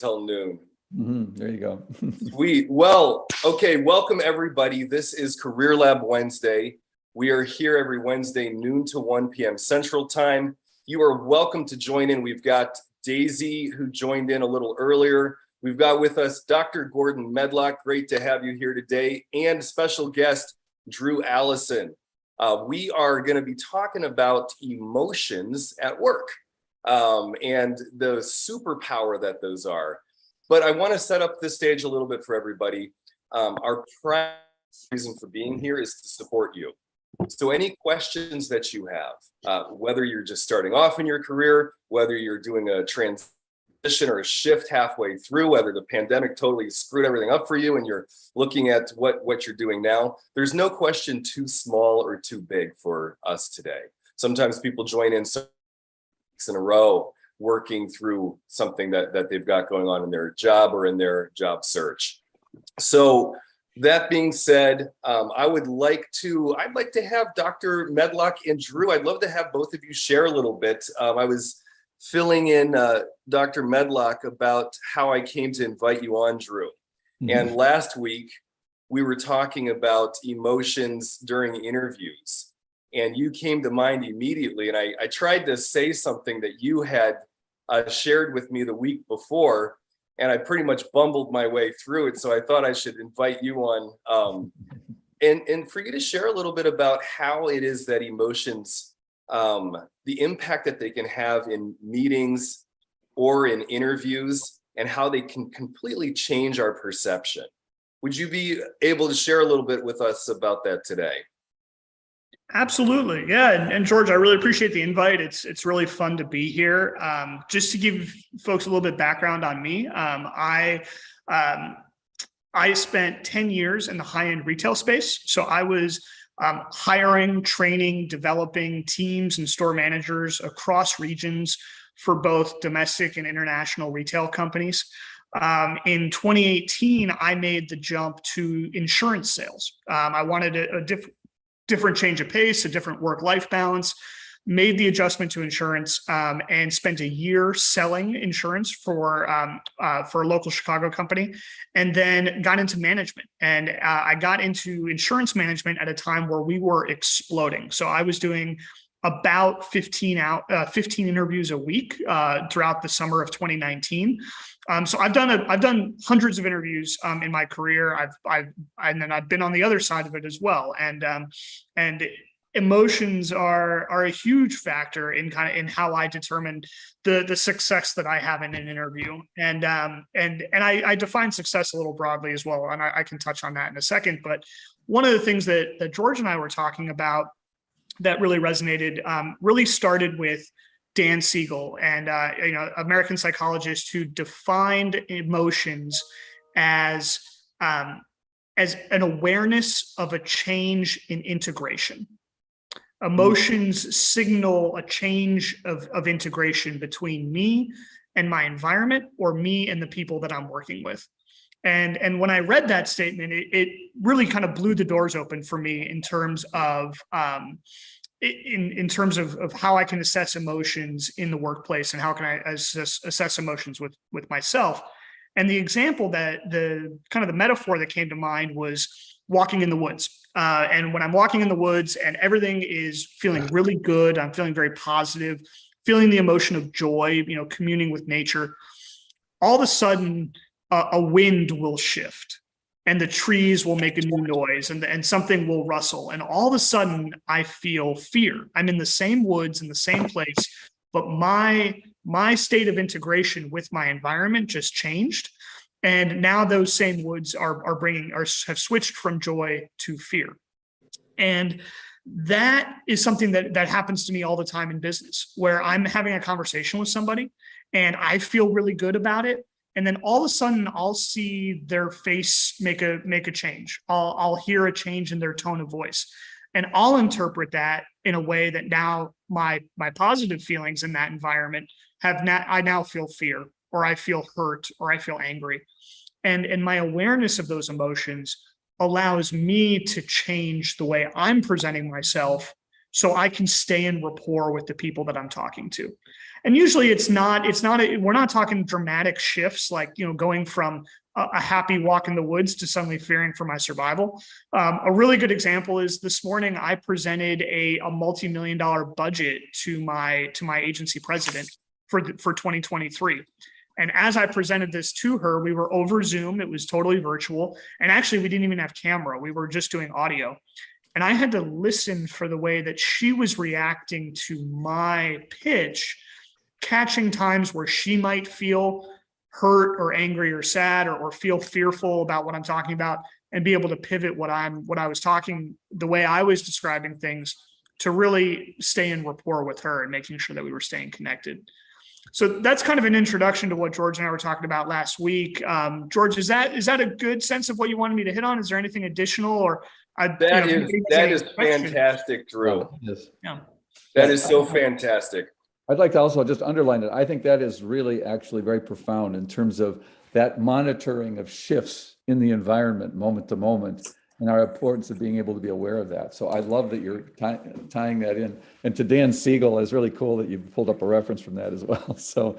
till noon. There you go. Sweet. Well, okay. Welcome everybody. This is Career Lab Wednesday. We are here every Wednesday, noon to 1 p.m. Central Time. You are welcome to join in. We've got Daisy, who joined in a little earlier. We've got with us Dr. Gordon Medlock. Great to have you here today. And special guest, Drew Allison. We are going to be talking about emotions at work and the superpower that those are. But I want to set up this stage a little bit for everybody. Our primary reason for being here is to support you. So any questions that you have, whether you're just starting off in your career, whether you're doing a transition or a shift halfway through, whether the pandemic totally screwed everything up for you and you're looking at what you're doing now, there's no question too small or too big for us today. Sometimes people join in in a row working through something that they've got going on in their job or in their job search. So that being said, I'd like to have Dr. Medlock and Drew. I'd love to have both of you share a little bit. I was filling in Dr. Medlock about how I came to invite you on, Drew. And last week, we were talking about emotions during interviews. And you came to mind immediately. And I tried to say something that you had shared with me the week before, and I pretty much bumbled my way through it. So I thought I should invite you on and for you to share a little bit about how it is that emotions, the impact that they can have in meetings or in interviews, and how they can completely change our perception. Would you be able to share a little bit with us about that today? Absolutely. Yeah. And George, I really appreciate the invite. It's really fun to be here. Just to give folks a little bit background on me, I spent 10 years in the high-end retail space. So I was hiring, training, developing teams and store managers across regions for both domestic and international retail companies. In 2018, I made the jump to insurance sales. I wanted a different change of pace, a different work-life balance, made the adjustment to insurance, and spent a year selling insurance for a local Chicago company, and then got into management. And I got into insurance management at a time where we were exploding. So I was doing about 15 interviews a week throughout the summer of 2019. So I've done hundreds of interviews in my career. And then I've been on the other side of it as well. And emotions are a huge factor in how I determine the success that I have in an interview. And I define success a little broadly as well, and I can touch on that in a second. But one of the things that George and I were talking about that really resonated really started with Dan Siegel, and American psychologist, who defined emotions as an awareness of a change in integration. Emotions signal a change of integration between me and my environment, or me and the people that I'm working with. And when I read that statement, it really kind of blew the doors open for me in terms of in terms of how I can assess emotions in the workplace, and how can I assess emotions with myself. And the example the metaphor that came to mind was walking in the woods. And when I'm walking in the woods and everything is feeling really good, I'm feeling very positive, feeling the emotion of joy, communing with nature, all of a sudden a wind will shift. And the trees will make a new noise, and something will rustle. And all of a sudden, I feel fear. I'm in the same woods, in the same place, but my state of integration with my environment just changed. And now those same woods have switched from joy to fear. And that is something that happens to me all the time in business, where I'm having a conversation with somebody and I feel really good about it. And then all of a sudden, I'll see their face make a change. I'll hear a change in their tone of voice, and I'll interpret that in a way that now my positive feelings in that environment I now feel fear, or I feel hurt, or I feel angry, and my awareness of those emotions allows me to change the way I'm presenting myself, so I can stay in rapport with the people that I'm talking to. And usually we're not talking dramatic shifts like, going from a happy walk in the woods to suddenly fearing for my survival. A really good example is this morning I presented a multi-million-dollar budget to my agency president for 2023. And as I presented this to her, we were over Zoom. It was totally virtual. And actually, we didn't even have camera. We were just doing audio. And I had to listen for the way that she was reacting to my pitch, catching times where she might feel hurt or angry or sad or feel fearful about what I'm talking about, and be able to pivot what I was talking, the way I was describing things, to really stay in rapport with her and making sure that we were staying connected. So that's kind of an introduction to what George and I were talking about last week. George, is that a good sense of what you wanted me to hit on? Is there anything additional, or that is fantastic, Drew. Yes. Yeah. That is so fantastic. I'd like to also just underline it. I think that is really actually very profound in terms of that monitoring of shifts in the environment moment to moment, and our importance of being able to be aware of that. So I love that you're tying that in. And to Dan Siegel, is really cool that you pulled up a reference from that as well. So,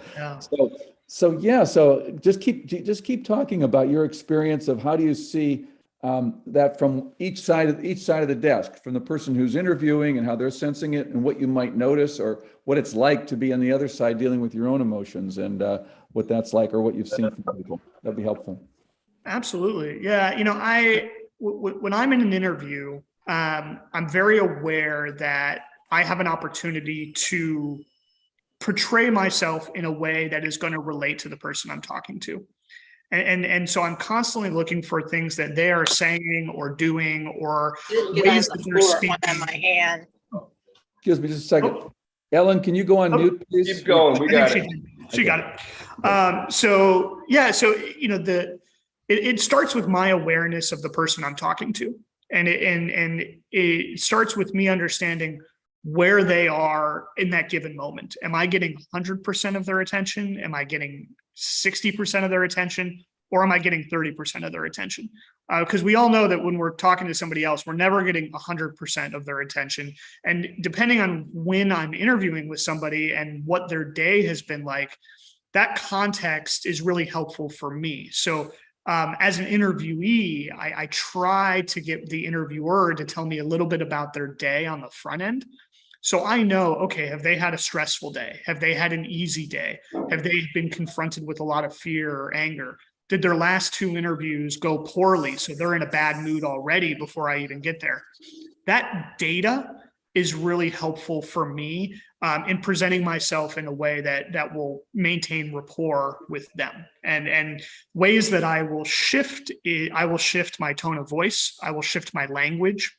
yeah. So just keep talking about your experience of how do you see that from each side of the desk, from the person who's interviewing and how they're sensing it, and what you might notice, or what it's like to be on the other side dealing with your own emotions, and what that's like, or what you've seen from people. That'd be helpful. Absolutely. Yeah. When I'm in an interview, I'm very aware that I have an opportunity to portray myself in a way that is going to relate to the person I'm talking to. And so I'm constantly looking for things that they are saying or doing, or ways that they're speaking. My hand. Excuse me just a second. Oh. Ellen, can you go on mute, please? Keep going. We got it. She got it. So it starts with my awareness of the person I'm talking to. And it starts with me understanding where they are in that given moment. Am I getting 100% of their attention? Am I getting 60% of their attention? Or am I getting 30% of their attention? Because we all know that when we're talking to somebody else, we're never getting 100% of their attention. And depending on when I'm interviewing with somebody and what their day has been like, that context is really helpful for me. So as an interviewee, I try to get the interviewer to tell me a little bit about their day on the front end. So I know, okay, have they had a stressful day? Have they had an easy day? Have they been confronted with a lot of fear or anger? Did their last 2 interviews go poorly, so they're in a bad mood already before I even get there? That data is really helpful for me in presenting myself in a way that will maintain rapport with them. And ways that I will shift my tone of voice. I will shift my language.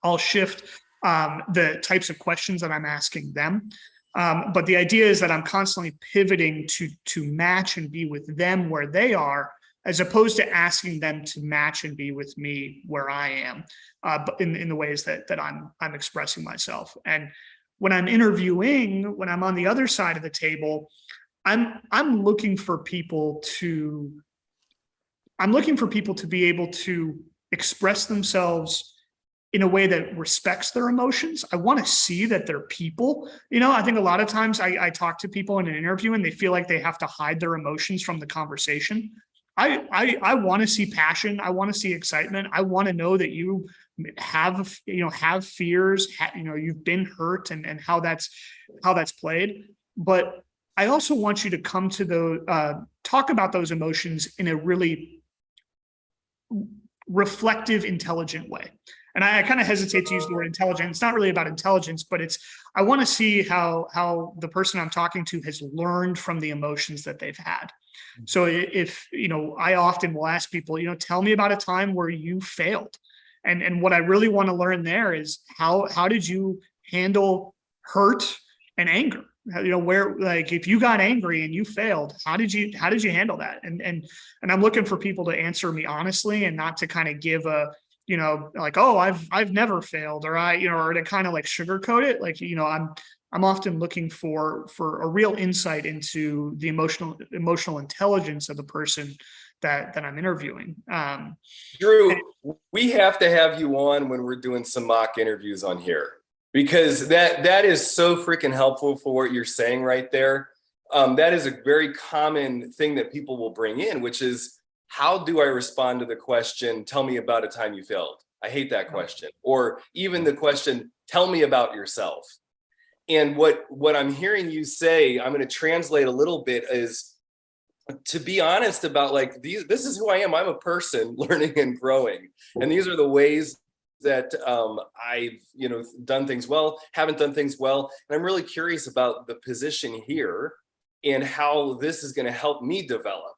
I'll shift the types of questions that I'm asking them. But the idea is that I'm constantly pivoting to match and be with them where they are, as opposed to asking them to match and be with me where I am, but in the ways that I'm expressing myself. And when I'm interviewing, when I'm on the other side of the table, I'm looking for people to be able to express themselves in a way that respects their emotions. I want to see that they're people. I think a lot of times I talk to people in an interview and they feel like they have to hide their emotions from the conversation. I want to see passion. I want to see excitement. I want to know that you have fears, you've been hurt, and how that's played. But I also want you to come to talk about those emotions in a really reflective, intelligent way. And I kind of hesitate to use the word intelligent. It's not really about intelligence, but I want to see how the person I'm talking to has learned from the emotions that they've had. So if, I often will ask people, tell me about a time where you failed. And what I really want to learn there is how did you handle hurt and anger? Where, like, if you got angry and you failed, how did you handle that? And I'm looking for people to answer me honestly, and not to kind of give a, like, oh, I've never failed, or or to kind of like sugarcoat it. Like, I'm often looking for a real insight into the emotional intelligence of the person that I'm interviewing. Drew, we have to have you on when we're doing some mock interviews on here. because that is so freaking helpful for what you're saying right there. That is a very common thing that people will bring in, which is, how do I respond to the question, tell me about a time you failed? I hate that question. Or even the question, tell me about yourself. And what I'm hearing you say, I'm going to translate a little bit, is to be honest about like, this is who I am. I'm a person learning and growing. And these are the ways that I've, done things well, haven't done things well. And I'm really curious about the position here and how this is going to help me develop.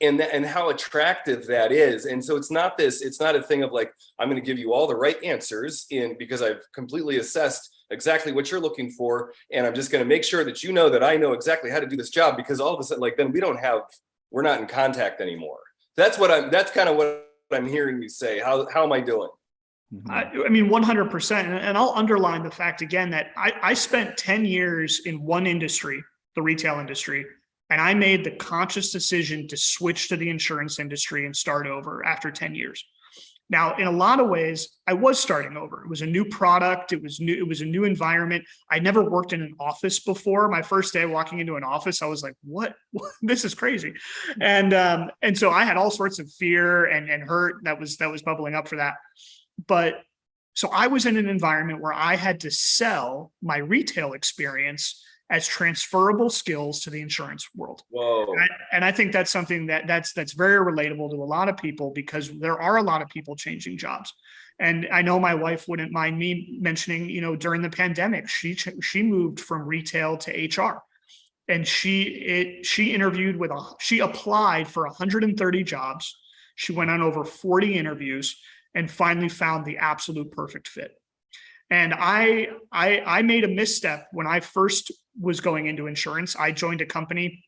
And how attractive that is. And so it's not a thing of like, I'm going to give you all the right answers because I've completely assessed exactly what you're looking for. And I'm just going to make sure that you know that I know exactly how to do this job, because all of a sudden, like, then we're not in contact anymore. That's kind of what I'm hearing you say. How am I doing? I mean, 100%. And I'll underline the fact again that I spent 10 years in one industry, the retail industry. And I made the conscious decision to switch to the insurance industry and start over after 10 years. Now, in a lot of ways, I was starting over. It was a new product. It was new. It was a new environment. I never worked in an office before. My first day walking into an office, I was like, what? This is crazy. And so I had all sorts of fear and hurt that was bubbling up for that. But so I was in an environment where I had to sell my retail experience as transferable skills to the insurance world. Whoa. And I think that's something that's very relatable to a lot of people, because there are a lot of people changing jobs. And I know my wife wouldn't mind me mentioning, during the pandemic, she moved from retail to HR, and she applied for 130 jobs. She went on over 40 interviews and finally found the absolute perfect fit. And I made a misstep when I first was going into insurance. I joined a company.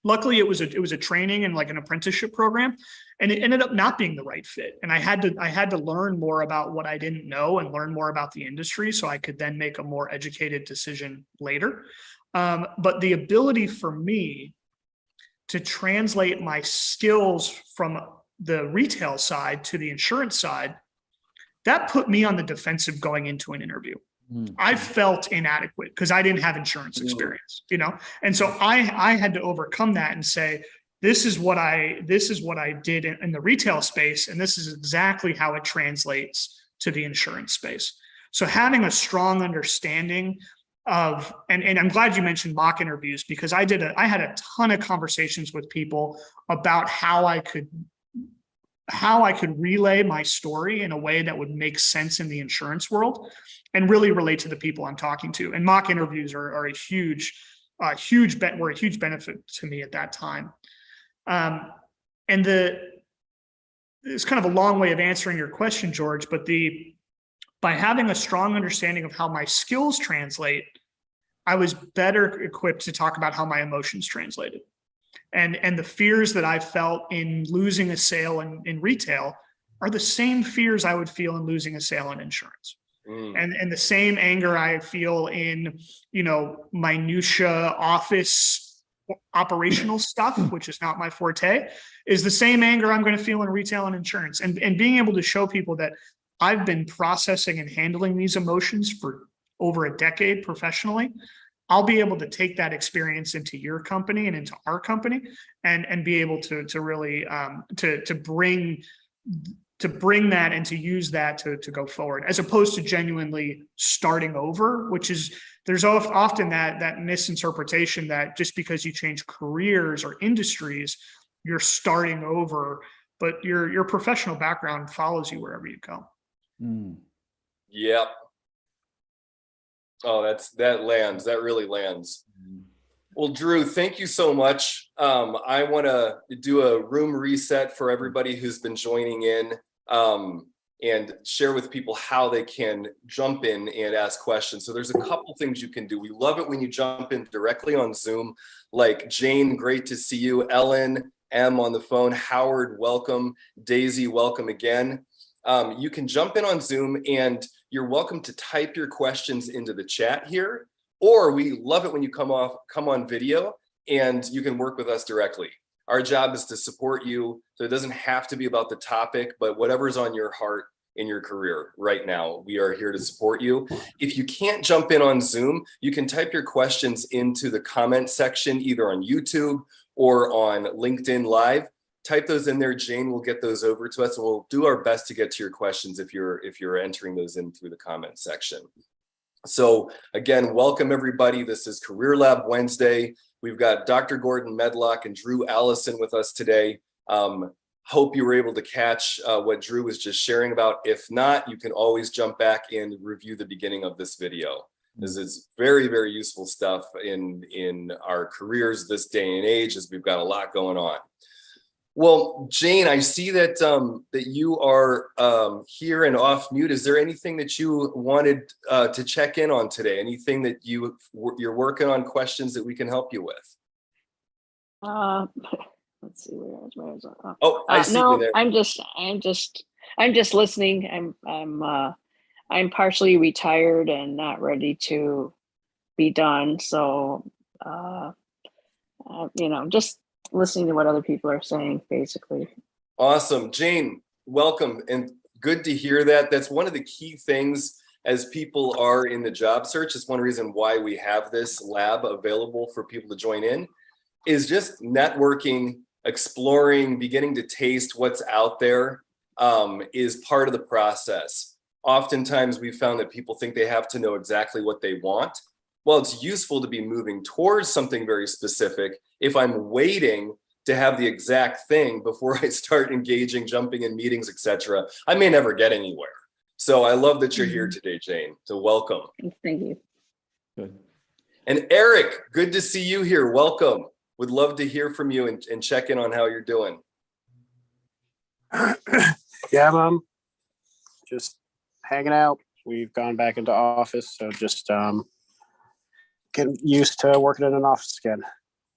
Luckily, it was a training and like an apprenticeship program, and it ended up not being the right fit. And I had to learn more about what I didn't know and learn more about the industry, so I could then make a more educated decision later. But the ability for me to translate my skills from the retail side to the insurance side, that put me on the defensive going into an interview. I felt inadequate because I didn't have insurance experience, And so I had to overcome that and say, this is what I did in the retail space, and this is exactly how it translates to the insurance space. So having a strong understanding of, and I'm glad you mentioned mock interviews, because I had a ton of conversations with people about how I could relay my story in a way that would make sense in the insurance world and really relate to the people I'm talking to. And mock interviews are a huge benefit to me at that time. And it's kind of a long way of answering your question, George, but by having a strong understanding of how my skills translate, I was better equipped to talk about how my emotions translated. And the fears that I felt in losing a sale in retail are the same fears I would feel in losing a sale in insurance. And the same anger I feel in, minutia office operational stuff, which is not my forte, is the same anger I'm going to feel in retail and insurance. And being able to show people that I've been processing and handling these emotions for over a decade professionally, I'll be able to take that experience into your company and into our company and be able to really to bring that and to use that to go forward, as opposed to genuinely starting over, which is, there's often that misinterpretation that just because you change careers or industries, you're starting over, but your professional background follows you wherever you go. Yep. Oh, that really lands. Well, Drew, thank you so much. I want to do a room reset for everybody who's been joining in, and share with people how they can jump in and ask questions. So there's a couple things you can do. We love it when you jump in directly on Zoom, like Jane, great to see you. Ellen M on the phone. Howard, welcome. Daisy, welcome again. You can jump in on Zoom, and you're welcome to type your questions into the chat here, or we love it when you come on video and you can work with us directly. Our job is to support you, so it doesn't have to be about the topic, but whatever's on your heart in your career right now. We are here to support you. If you can't jump in on Zoom, you can type your questions into the comment section, either on YouTube or on LinkedIn Live. Type those in there. Jane will get those over to us, and we'll do our best to get to your questions if you're entering those in through the comment section. So again, welcome everybody. This is Career Lab Wednesday. We've got Dr. Gordon Medlock and Drew Allison with us today. Hope you were able to catch what Drew was just sharing about. If not, you can always jump back and review the beginning of this video. This is very, very useful stuff in our careers this day and age, as we've got a lot going on. Well, Jane, I see that that you are here and off mute. Is there anything that you wanted to check in on today? Anything that you're working on, questions that we can help you with? Let's see, where is it? Oh, I see no, you there. I'm just listening. I'm partially retired and not ready to be done. So, just listening to what other people are saying, basically. Awesome. Jane, welcome, and good to hear that. That's one of the key things as people are in the job search. It's one reason why we have this lab available for people to join in, is just networking, exploring, beginning to taste what's out there is part of the process. Oftentimes we've found that people think they have to know exactly what they want. Well, it's useful to be moving towards something very specific. If I'm waiting to have the exact thing before I start engaging, jumping in meetings, etc., I may never get anywhere. So I love that you're here today, Jane. So welcome. Thank you. Good. And Eric, good to see you here. Welcome. Would love to hear from you and check in on how you're doing. Yeah, Mom. Just hanging out. We've gone back into office, so just getting used to working in an office again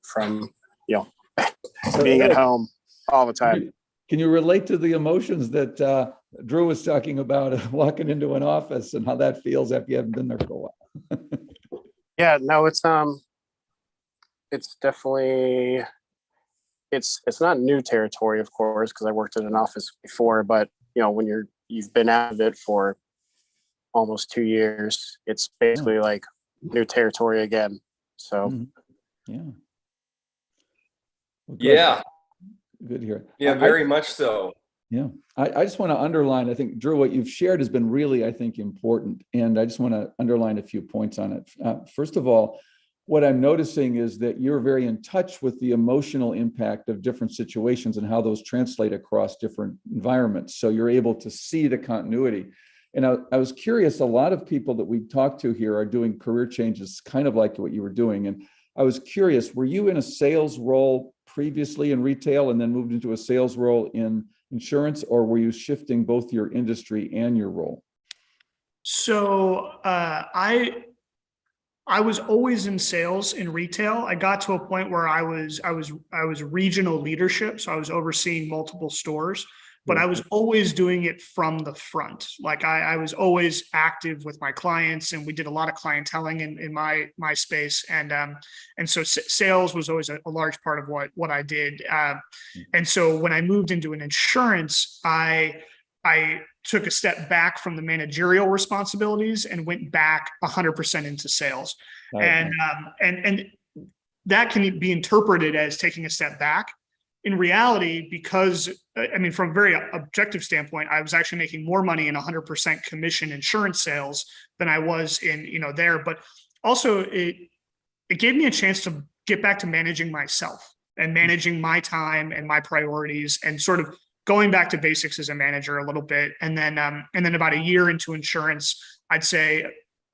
from being at home all the time. Can you relate to the emotions that Drew was talking about, walking into an office, and how that feels after you haven't been there for a while? Yeah, no, it's definitely, it's not new territory, of course, because I worked in an office before, but when you've been out of it for almost 2 years, it's basically like new territory again. So yeah. Well, good. Yeah. Good to hear. Yeah, very much so. Yeah. I just want to underline, I think, Drew, what you've shared has been really, I think, important. And I just want to underline a few points on it. First of all, what I'm noticing is that you're very in touch with the emotional impact of different situations and how those translate across different environments. So you're able to see the continuity. And I was curious, a lot of people that we talked to here are doing career changes kind of like what you were doing. And I was curious, were you in a sales role previously in retail and then moved into a sales role in insurance, or were you shifting both your industry and your role? So I was always in sales in retail. I got to a point where I was regional leadership, so I was overseeing multiple stores, but I was always doing it from the front. Like I was always active with my clients, and we did a lot of clienteling in my space, and so sales was always a large part of what I did. And so when I moved into an insurance, I took a step back from the managerial responsibilities and went back 100% into sales. Right. And that can be interpreted as taking a step back. In reality, because from a very objective standpoint, I was actually making more money in 100% commission insurance sales than I was in, there. But also it gave me a chance to get back to managing myself and managing my time and my priorities, and sort of going back to basics as a manager a little bit. And then about a year into insurance, I'd say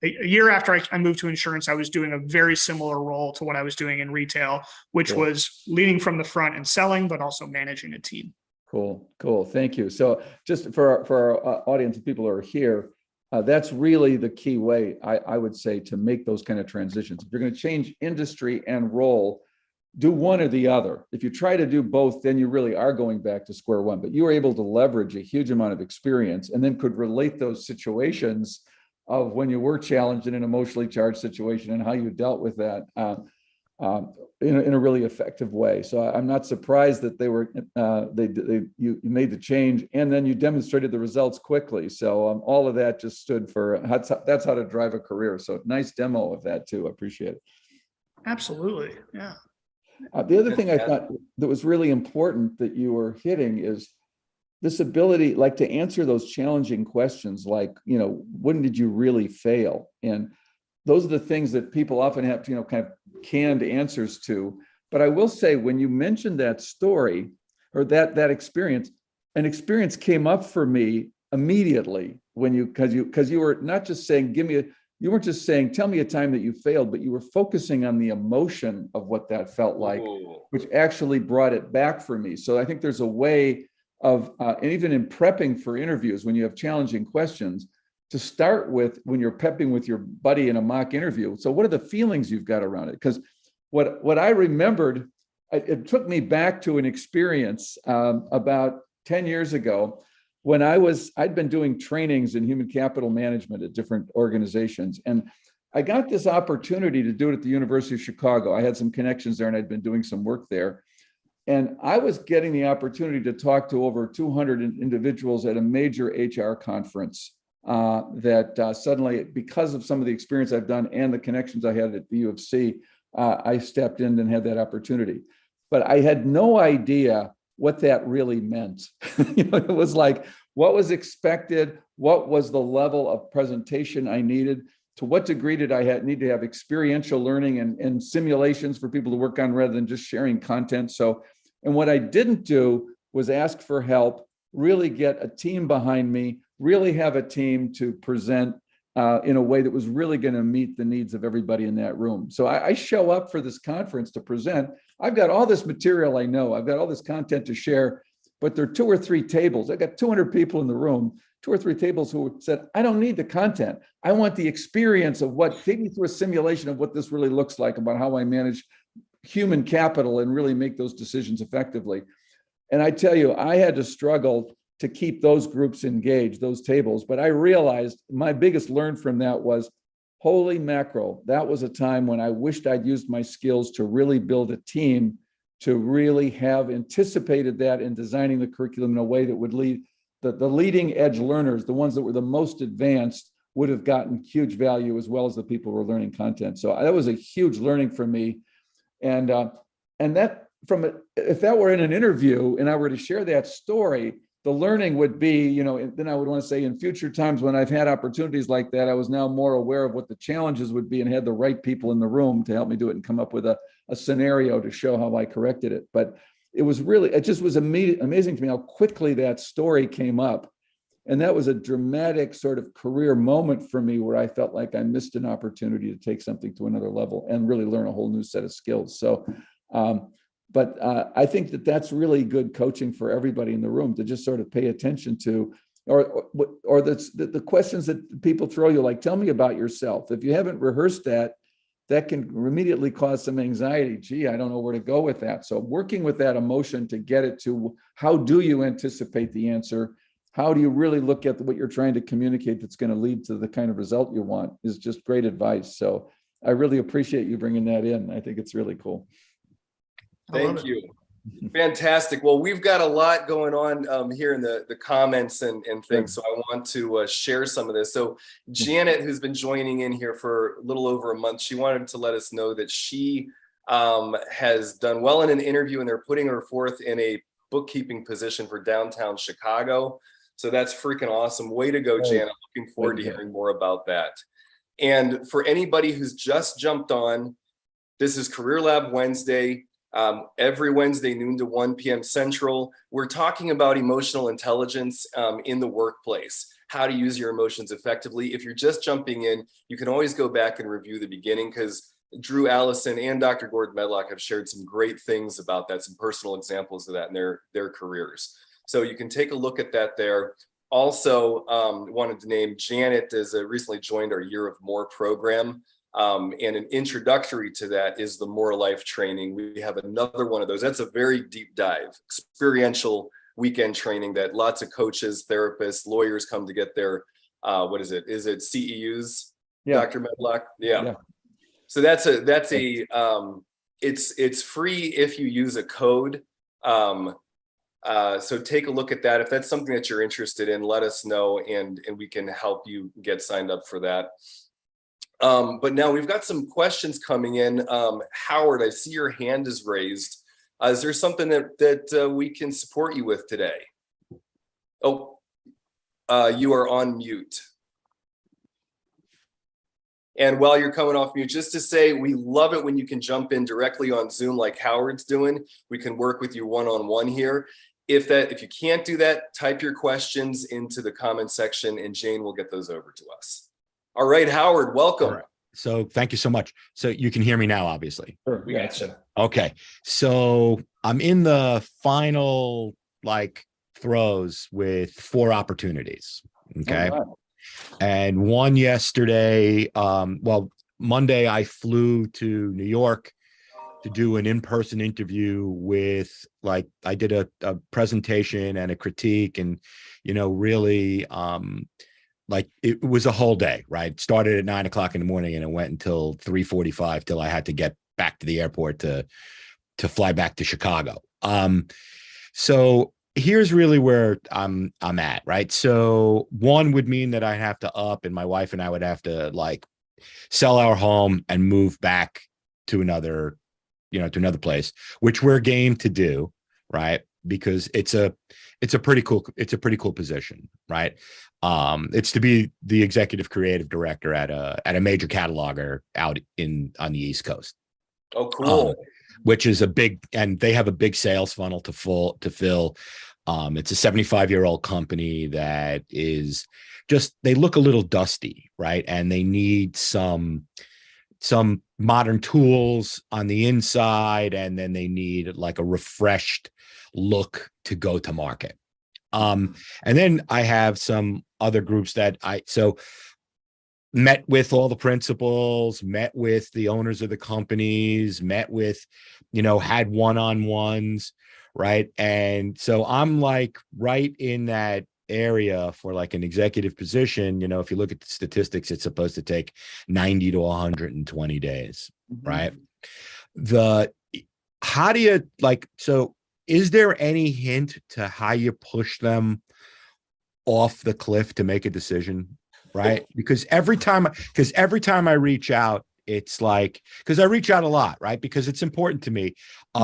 a year after I moved to insurance, I was doing a very similar role to what I was doing in retail, which was leading from the front and selling, but also managing a team. Cool. Thank you. So just for our audience of people who are here, that's really the key way, I would say, to make those kind of transitions. If you're going to change industry and role, do one or the other. If you try to do both, then you really are going back to square one. But you were able to leverage a huge amount of experience and then could relate those situations of when you were challenged in an emotionally charged situation and how you dealt with that. in a really effective way. So I'm not surprised that you made the change, and then you demonstrated the results quickly. So all of that just stood for that's how to drive a career. So nice demo of that too. I appreciate it. Absolutely. Yeah. The other thing I thought that was really important that you were hitting is this ability, like, to answer those challenging questions, like, when did you really fail? And those are the things that people often have, kind of canned answers to. But I will say, when you mentioned that story or that experience, an experience came up for me immediately because you were not just saying, you weren't just saying, tell me a time that you failed, but you were focusing on the emotion of what that felt like, which actually brought it back for me. So I think there's a way of, and even in prepping for interviews, when you have challenging questions, to start with when you're prepping with your buddy in a mock interview. So what are the feelings you've got around it? Because what I remembered, it took me back to an experience about 10 years ago when I'd been doing trainings in human capital management at different organizations. And I got this opportunity to do it at the University of Chicago. I had some connections there and I'd been doing some work there. And I was getting the opportunity to talk to over 200 individuals at a major HR conference that suddenly, because of some of the experience I've done and the connections I had at the U of C, I stepped in and had that opportunity. But I had no idea what that really meant. It was like, what was expected? What was the level of presentation I needed? To what degree did I need to have experiential learning and simulations for people to work on rather than just sharing content? So, and what I didn't do was ask for help, really get a team behind me, really have a team to present in a way that was really going to meet the needs of everybody in that room. So I show up for this conference to present. I've got all this material I know. I've got all this content to share, but there are 2 or 3 tables. I've got 200 people in the room, 2 or 3 tables who said, I don't need the content. I want the experience of take me through a simulation of what this really looks like, about how I manage human capital and really make those decisions effectively. And I tell you, I had to struggle to keep those groups engaged, those tables. But I realized my biggest learn from that was, holy mackerel, that was a time when I wished I'd used my skills to really build a team, to really have anticipated that in designing the curriculum in a way that would lead the leading edge learners, the ones that were the most advanced, would have gotten huge value, as well as the people who were learning content. So that was a huge learning for me. And that, if that were in an interview and I were to share that story, the learning would be, then I would want to say, in future times when I've had opportunities like that, I was now more aware of what the challenges would be and had the right people in the room to help me do it and come up with a scenario to show how I corrected it. But it just was amazing to me how quickly that story came up. And that was a dramatic sort of career moment for me, where I felt like I missed an opportunity to take something to another level and really learn a whole new set of skills. So, but I think that's really good coaching for everybody in the room, to just sort of pay attention to, or the questions that people throw you, like, tell me about yourself. If you haven't rehearsed that can immediately cause some anxiety. Gee, I don't know where to go with that. So working with that emotion to get it to, how do you anticipate the answer? How do you really look at what you're trying to communicate that's going to lead to the kind of result you want, is just great advice. So I really appreciate you bringing that in. I think it's really cool. Thank you. Fantastic. Well, we've got a lot going on here in the comments and things. So I want to share some of this. So Janet, who's been joining in here for a little over a month, she wanted to let us know that she has done well in an interview, and they're putting her forth in a bookkeeping position for downtown Chicago. So that's freaking awesome. Way to go, Janet. Looking forward to hearing more about that. And for anybody who's just jumped on, this is Career Lab Wednesday. Every Wednesday, noon to 1 p.m. Central, we're talking about emotional intelligence in the workplace, how to use your emotions effectively. If you're just jumping in, you can always go back and review the beginning, because Drew Allison and Dr. Gordon Medlock have shared some great things about that, some personal examples of that in their careers. So you can take a look at that there. Also, wanted to name Janet has recently joined our Year of More program. And an introductory to that is the More Life training. We have another one of those. That's a very deep dive, experiential weekend training that lots of coaches, therapists, lawyers come to get their, what is it? Is it CEUs, yeah. Dr. Medlock? Yeah. So that's a it's free if you use a code. So take a look at that. If that's something that you're interested in, let us know, and we can help you get signed up for that. But now we've got some questions coming in. Howard, I see your hand is raised. Is there something that we can support you with today? Oh, you are on mute. And while you're coming off mute, just to say, we love it when you can jump in directly on Zoom like Howard's doing. We can work with you one-on-one here. If you can't do that, type your questions into the comment section and Jane will get those over to us. All right, Howard, welcome. All right. So thank you so much. So you can hear me now, obviously. Sure. We got you. Okay. So I'm in the final throes with 4 opportunities. Okay. All right. And one yesterday, Monday I flew to New York to do an in-person interview with, I did a presentation and a critique, and, really, it was a whole day, right? It started at 9 o'clock in the morning and it went until 3:45 till I had to get back to the airport to fly back to Chicago. So here's really where I'm at, right? So one would mean that I'd have to up, and my wife and I would have to sell our home and move back to another place, which we're game to do, right? Because it's a pretty cool position, right? It's to be the executive creative director at a major cataloger out on the East Coast. Oh, cool. Which is and they have a big sales funnel to fill. It's a 75-year-old company that is they look a little dusty, right? And they need some modern tools on the inside, and then they need a refreshed look to go to market. And then I have some other groups that met with all the principals, met with the owners of the companies, met with, had one-on-ones, right? And so I'm right in that area for an executive position. If you look at the statistics, it's supposed to take 90 to 120 days, right? How do you so is there any hint to how you push them off the cliff to make a decision, right? Because every time I reach out, it's because I reach out a lot, right? Because it's important to me.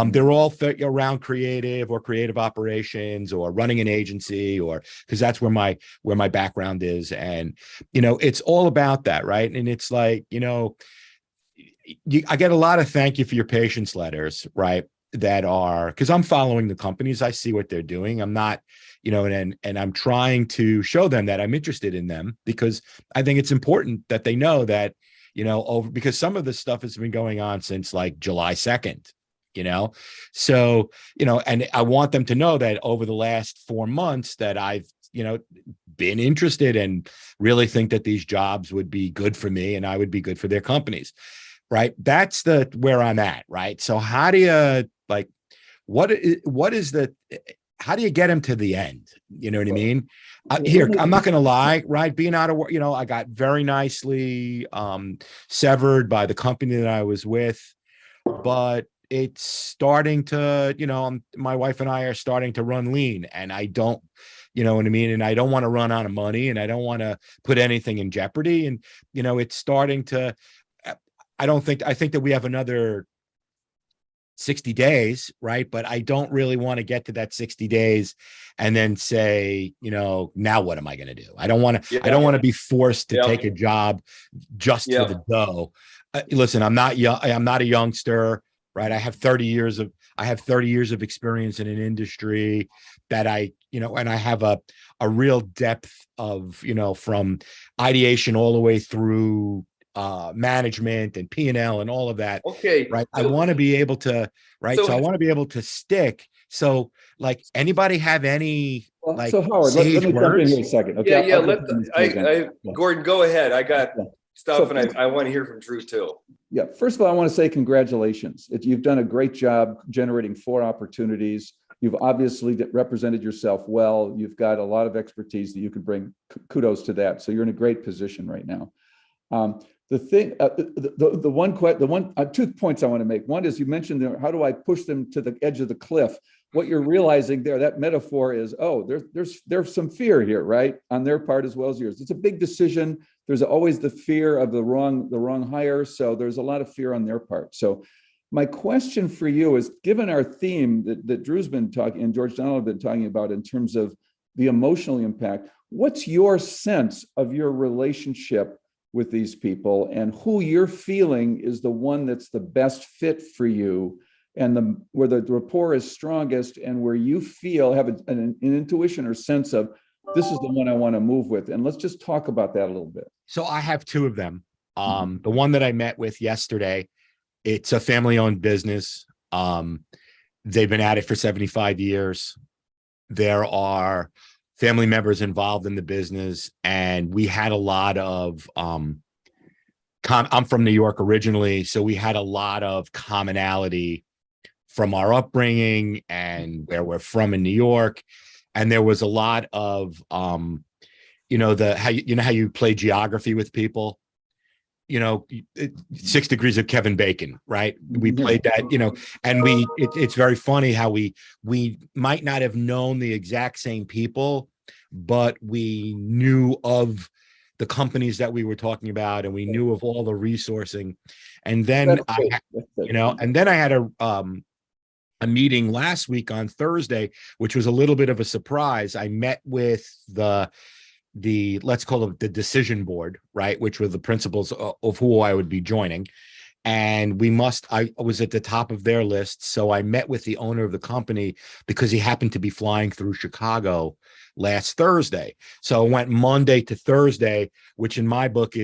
They're all around creative or creative operations or running an agency, or because that's where my background is. And, it's all about that, right? And it's I get a lot of thank you for your patience letters, right? That are, because I'm following the companies, I see what they're doing. I'm not, and I'm trying to show them that I'm interested in them, because I think it's important that they know that, because some of this stuff has been going on since July 2nd, so, and I want them to know that over the last 4 months that I've, been interested and really think that these jobs would be good for me and I would be good for their companies. Right. That's where I'm at. Right. So how do you how do you get him to the end? You know what I mean? Here, I'm not going to lie, right? Being out of work, I got very nicely severed by the company that I was with, but it's starting to, my wife and I are starting to run lean, and I don't, you know what I mean? And I don't want to run out of money, and I don't want to put anything in jeopardy. And, it's starting to, I think that we have another 60 days, right? But I don't really want to get to that 60 days and then say, now what am I going to do? I don't want to be forced to take a job just for the dough. Listen, I'm not young. I'm not a youngster, right? I have 30 years of experience in an industry that and I have a real depth of, from ideation all the way through management and P&L and all of that. Okay. Right. I want to be able to, right. So I want to be able to stick. So anybody have any, so Howard, let me jump in here a second. Okay. Yeah. Gordon, go ahead. I got stuff, and I want to hear from Drew too. Yeah. First of all, I want to say congratulations. You've done a great job generating 4 opportunities. You've obviously represented yourself well. You've got a lot of expertise that you could bring. Kudos to that. So you're in a great position right now. the thing, two points I want to make. One is you mentioned there, how do I push them to the edge of the cliff? What you're realizing there, that metaphor is, oh, there's some fear here, right? On their part as well as yours. It's a big decision. There's always the fear of the wrong hire. So there's a lot of fear on their part. So my question for you is, given our theme that Drew's been talking and George Donald have been talking about in terms of the emotional impact, what's your sense of your relationship with these people and who you're feeling is the one that's the best fit for you and where the rapport is strongest and where you feel have an intuition or sense of this is the one I want to move with? And let's just talk about that a little bit. So I have two of them. The one that I met with yesterday, it's a family-owned business. They've been at it for 75 years. There are family members involved in the business, and we had a lot of I'm from New York originally, so we had a lot of commonality from our upbringing and where we're from in New York. And there was a lot of how you play geography with people, 6 Degrees of Kevin Bacon, right? We played that, and it's very funny how we might not have known the exact same people, but we knew of the companies that we were talking about, and we knew of all the resourcing. And then I had a meeting last week on Thursday, which was a little bit of a surprise. I met with the let's call it the decision board, right, which were the principals of who I would be joining. And I was at the top of their list. So I met with the owner of the company because he happened to be flying through Chicago last Thursday. So it went Monday to Thursday, which in my book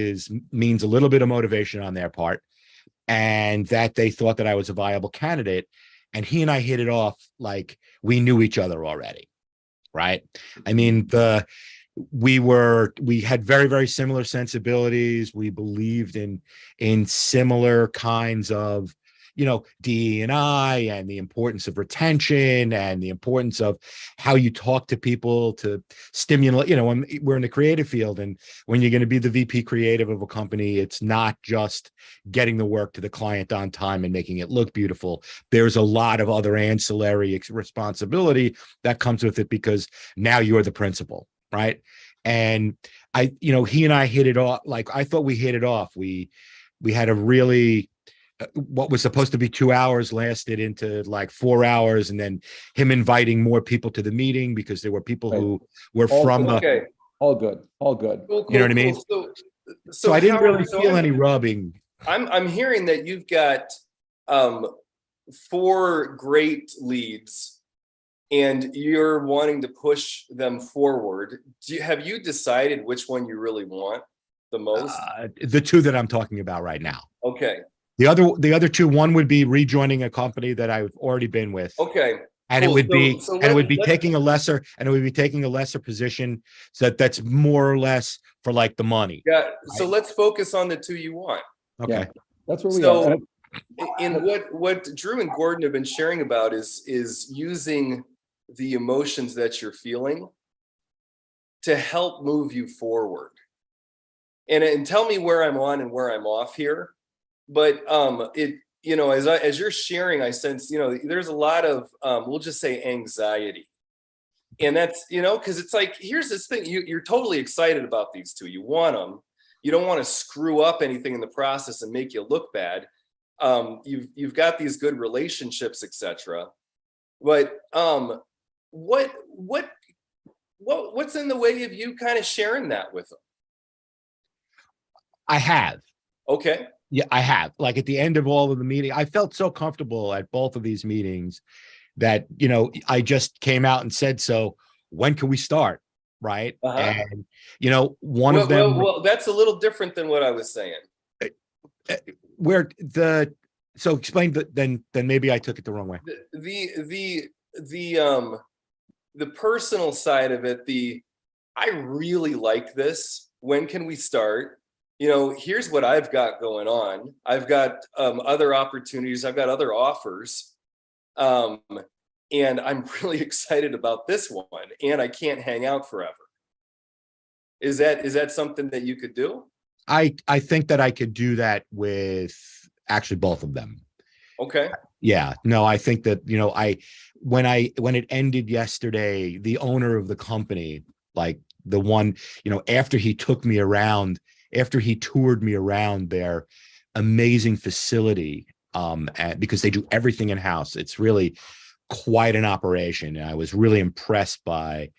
means a little bit of motivation on their part, and that they thought that I was a viable candidate. And he and I hit it off like we knew each other already, right? I mean, we had very, very similar sensibilities. We believed in similar kinds of, DE&I and the importance of retention and the importance of how you talk to people to stimulate, when we're in the creative field, and when you're going to be the VP creative of a company, it's not just getting the work to the client on time and making it look beautiful. There's a lot of other ancillary responsibility that comes with it because now you're the principal, right? And he and I hit it off. Like, I thought we hit it off. We had a really, what was supposed to be 2 hours lasted into like 4 hours, and then him inviting more people to the meeting because there were people who were all good. Cool, you know what I mean? So I didn't really feel any rubbing. I'm hearing that you've got 4 great leads and you're wanting to push them forward. Have you decided which one you really want the most? The 2 that I'm talking about right now. Okay. The other 2, one would be rejoining a company that I've already been with. Okay. And cool. it would be taking a lesser position, so that's more or less for like the money. Yeah. Right? So let's focus on the 2 you want. Okay. Yeah, that's where we are. In what Drew and Gordon have been sharing about is using the emotions that you're feeling to help move you forward. And tell me where I'm on and where I'm off here. But as you're sharing, I sense, there's a lot of we'll just say anxiety. And that's, because it's like, here's this thing, you're totally excited about these 2. You want them. You don't want to screw up anything in the process and make you look bad. You've got these good relationships, etc. But what's in the way of you kind of sharing that with them? I have. Okay. Yeah, I have. Like, at the end of all of the meeting, I felt so comfortable at both of these meetings that, I just came out and said, so when can we start? Right. And, one of them. Well, that's a little different than what I was saying. So explain that, then maybe I took it the wrong way. The personal side of it, I really like this. When can we start? Here's what I've got going on. I've got other opportunities. I've got other offers. And I'm really excited about this one, and I can't hang out forever. Is that something that you could do? I think that I could do that with actually both of them. Okay. Yeah, no, I think that, when it ended yesterday, the owner of the company, like the one, after he toured me around their amazing facility, because they do everything in house. It's really quite an operation. And I was really impressed by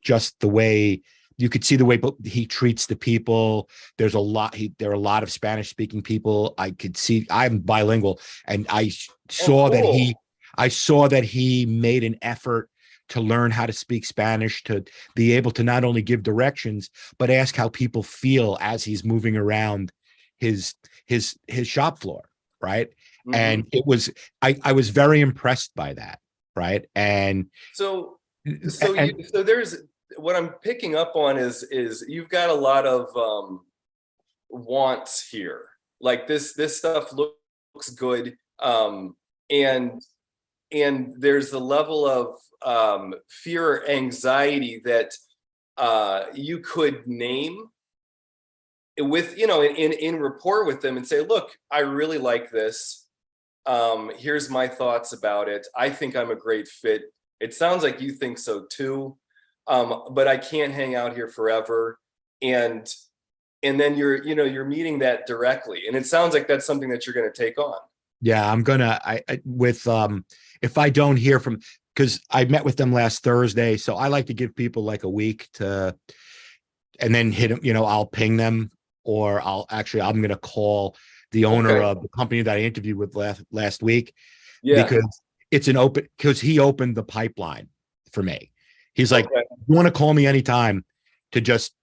just the way you could see the way he treats the people. There are a lot of Spanish speaking people. I could see, I'm bilingual, and I saw that he made an effort to learn how to speak Spanish, to be able to not only give directions, but ask how people feel as he's moving around his shop floor. Right. Mhm. And I was very impressed by that. Right. And so there's, what I'm picking up on is you've got a lot of wants here. Like this stuff looks good, and there's a level of fear or anxiety that you could name with, in rapport with them and say, look, I really like this. Here's my thoughts about it. I think I'm a great fit. It sounds like you think so too. But I can't hang out here forever. And then you're meeting that directly. And it sounds like that's something that you're going to take on. Yeah, I'm gonna. If I don't hear from, because I met with them last Thursday, so I like to give people like a week to, and then hit them. I'll ping them, or I'm gonna call the owner of the company that I interviewed with last week, because because he opened the pipeline for me. He's like, you want to call me anytime to just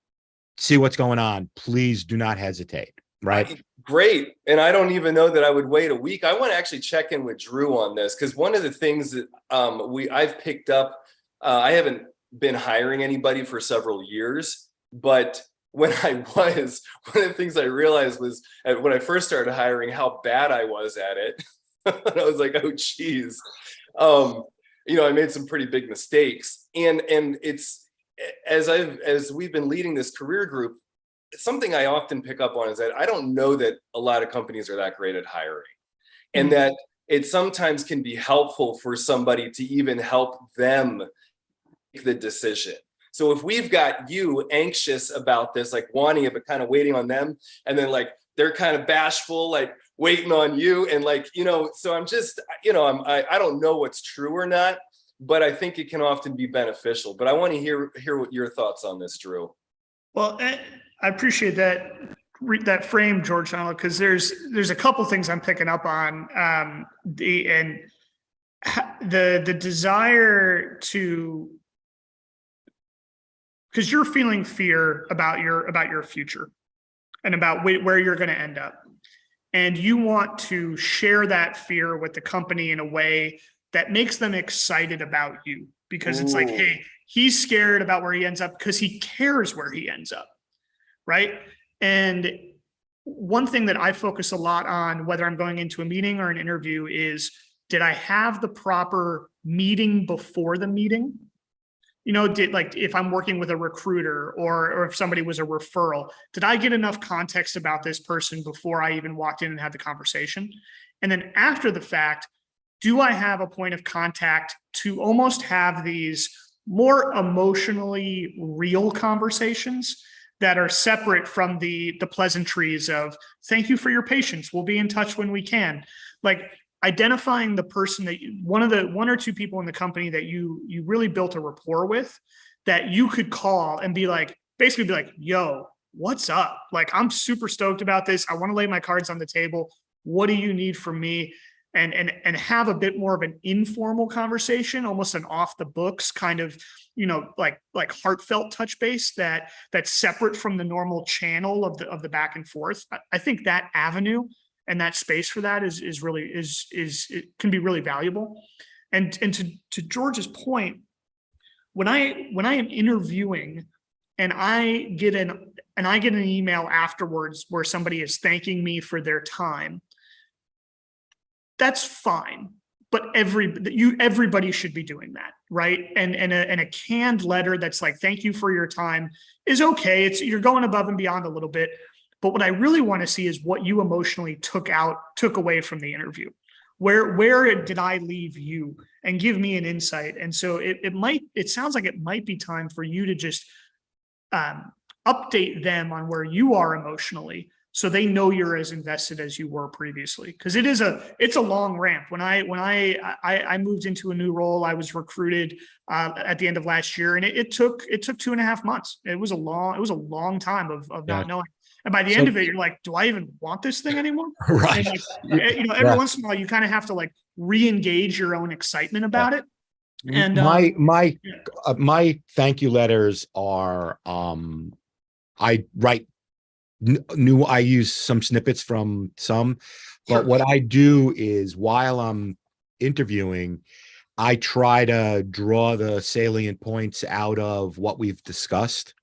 see what's going on, please do not hesitate. Right. Great. And I don't even know that I would wait a week. I want to actually check in with Drew on this, because one of the things that I've picked up, I haven't been hiring anybody for several years, but when I was, one of the things I realized was when I first started hiring, how bad I was at it. And I was like, oh, geez. I made some pretty big mistakes, and it's as we've been leading this career group, something I often pick up on is that I don't know that a lot of companies are that great at hiring, and that it sometimes can be helpful for somebody to even help them make the decision. So if we've got you anxious about this, like wanting it, but kind of waiting on them, and then like they're kind of bashful, like waiting on you, and so I'm just, I don't know what's true or not, but I think it can often be beneficial. But I want to hear what your thoughts on this, Drew. Well, I appreciate that frame, George, because there's a couple things I'm picking up on, the desire to, because you're feeling fear about your future and about where you're going to end up, and you want to share that fear with the company in a way that makes them excited about you, because it's like, hey, he's scared about where he ends up because he cares where he ends up. Right. And one thing that I focus a lot on, whether I'm going into a meeting or an interview, is, did I have the proper meeting before the meeting? If I'm working with a recruiter, or if somebody was a referral, did I get enough context about this person before I even walked in and had the conversation? And then after the fact, do I have a point of contact to almost have these more emotionally real conversations that are separate from the pleasantries of, thank you for your patience, we'll be in touch when we can. Like identifying the person that one or two people in the company that you really built a rapport with, that you could call and basically be like, yo, what's up? Like, I'm super stoked about this. I want to lay my cards on the table. What do you need from me? And have a bit more of an informal conversation, almost an off the books kind of, like heartfelt touch base that's separate from the normal channel of the back and forth. I think that avenue and that space for that is it can be really valuable. And to George's point, when I am interviewing and I get an email afterwards where somebody is thanking me for their time, that's fine, but everybody should be doing that, right? And a canned letter that's like, thank you for your time, is okay. You're going above and beyond a little bit, But what I really want to see is what you emotionally took away from the interview. Where did I leave you, and give me an insight? And so it sounds like it might be time for you to just update them on where you are emotionally, so they know you're as invested as you were previously. Because it's a long ramp. When I moved into a new role, I was recruited at the end of last year, and it took 2.5 months. It was a long time of not knowing. And by the end of it, you're like, do I even want this thing anymore? Right. And every once in a while, you kind of have to like re-engage your own excitement about it. And my thank you letters are, I write I use some snippets from some, but what I do is while I'm interviewing, I try to draw the salient points out of what we've discussed.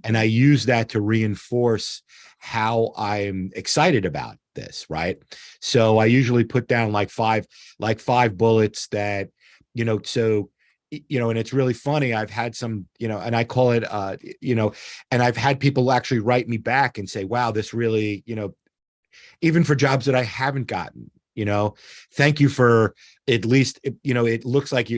And I use that to reinforce how I'm excited about this, right? So I usually put down like five bullets that, so, and it's really funny. I've had some, and I call it, and I've had people actually write me back and say, wow, this really, even for jobs that I haven't gotten, thank you for at least, it looks like